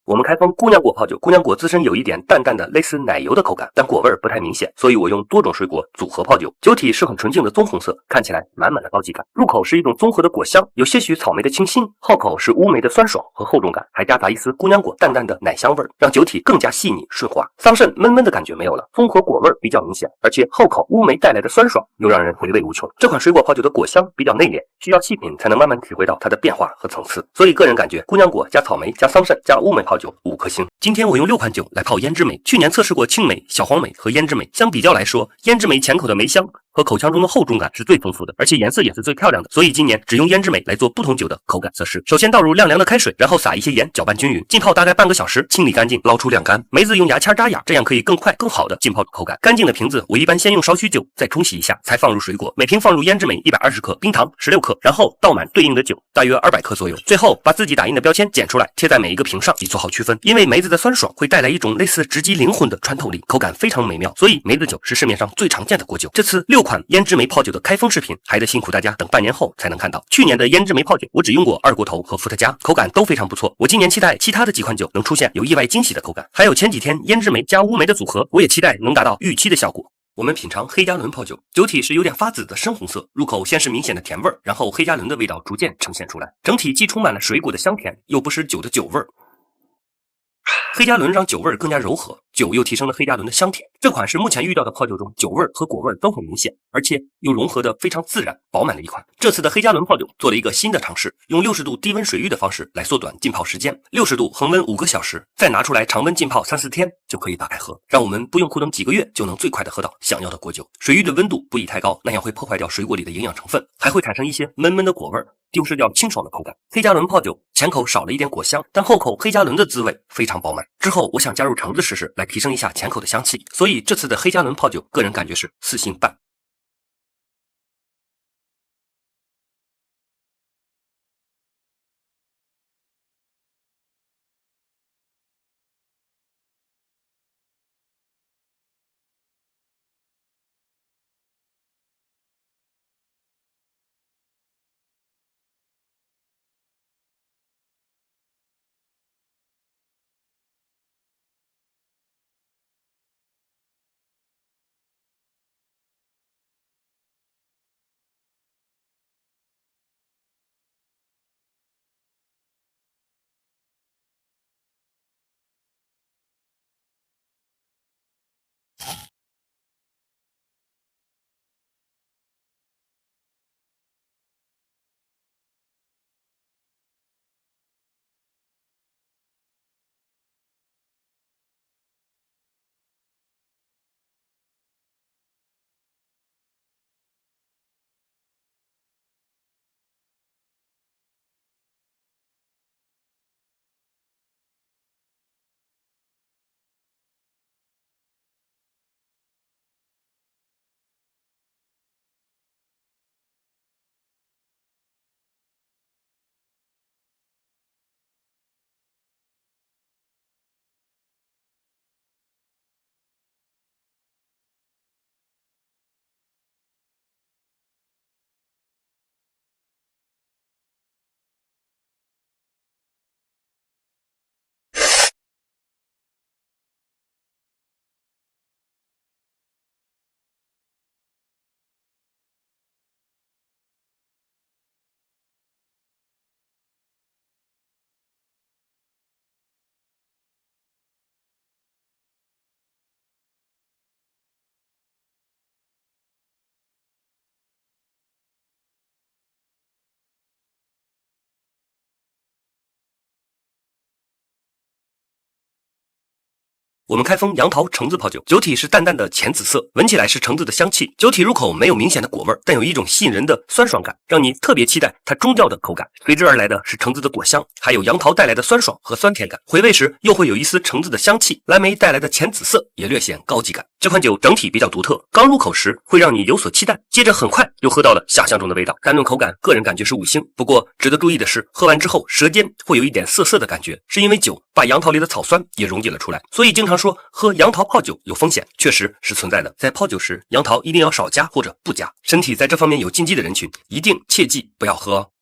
我们开封姑娘果泡酒，姑娘果自身有一点淡淡的类似奶油的口感，但果味不太明显，所以我用多种水果组合泡酒。酒体是很纯净的棕红色，看起来满满的高级感。入口是一种综合的果香，有些许草莓的清新，后口是乌梅的酸爽和厚重感，还夹杂一丝姑娘果淡淡的奶香味，让酒体更加细腻顺滑。桑葚闷闷的感觉没有了，综合果味比较明显，而且后口乌梅带来的酸爽又让人回味无穷。这款水果泡酒的果香比较内敛，需要细品才能慢慢体会到它的变化和层次，所以个人感觉姑娘果加草莓加桑葚加乌梅泡酒5颗星。今天我用6款酒来泡胭脂梅，去年测试过青梅、小黄梅和胭脂梅，相比较来说，胭脂梅前口的梅香和口腔中的厚重感是最丰富的，而且颜色也是最漂亮的，所以今年只用胭脂梅来做不同酒的口感测试。首先倒入晾凉的开水，然后撒一些盐，搅拌均匀，浸泡大概半个小时，清理干净，捞出晾干。梅子用牙签扎眼，这样可以更快更好的浸泡口感。干净的瓶子我一般先用少许酒再冲洗一下，才放入水果。每瓶放入胭脂梅120克，冰糖16克，然后倒满对应的酒，大约200克左右。最后把自己打印的标签剪出来，贴在每一个瓶上，以做好区分。因为梅子的酸爽会带来一种类似直击灵魂的穿透力，口感非常美妙，所以梅子酒是市面上最常见的果酒。这次6款胭脂梅泡酒的开封视频还得辛苦大家等半年后才能看到。去年的胭脂梅泡酒我只用过二锅头和伏特加，口感都非常不错。我今年期待其他的几款酒能出现有意外惊喜的口感，还有前几天胭脂梅加乌梅的组合，我也期待能达到预期的效果。我们品尝黑加仑泡酒，酒体是有点发紫的深红色，入口先是明显的甜味，然后黑加仑的味道逐渐呈现出来，整体既充满了水果的香甜，又不失酒的酒味。黑加仑让酒味更加柔和，酒又提升了黑加仑的香甜。这款是目前遇到的泡酒中酒味和果味都很明显，而且又融合的非常自然饱满的一款。这次的黑加仑泡酒做了一个新的尝试，用60度低温水浴的方式来缩短浸泡时间，60度恒温5个小时，再拿出来常温浸泡3-4天就可以打开喝，让我们不用苦等几个月就能最快的喝到想要的果酒。水浴的温度不宜太高，那样会破坏掉水果里的营养成分，还会产生一些闷闷的果味，丢失掉清爽的口感。黑加仑泡酒前口少了一点果香，但后口黑加仑的滋味非常饱满。之后我想加入橙子试试，来提升一下前口的香气，所以这次的黑加仑泡酒个人感觉是4星半。我们开封杨桃橙子泡酒，酒体是淡淡的浅紫色，闻起来是橙子的香气。酒体入口没有明显的果味，但有一种吸引人的酸爽感，让你特别期待它中调的口感。随之而来的是橙子的果香，还有杨桃带来的酸爽和酸甜感。回味时又会有一丝橙子的香气，蓝莓带来的浅紫色也略显高级感。这款酒整体比较独特，刚入口时会让你有所期待，接着很快又喝到了想象中的味道。单论口感，个人感觉是5星。不过值得注意的是，喝完之后舌尖会有一点涩涩的感觉，是因为酒把杨桃里的草酸也溶解了出来，所以经常说喝杨桃泡酒有风险，确实是存在的。在泡酒时，杨桃一定要少加或者不加，身体在这方面有禁忌的人群一定切记不要喝哦。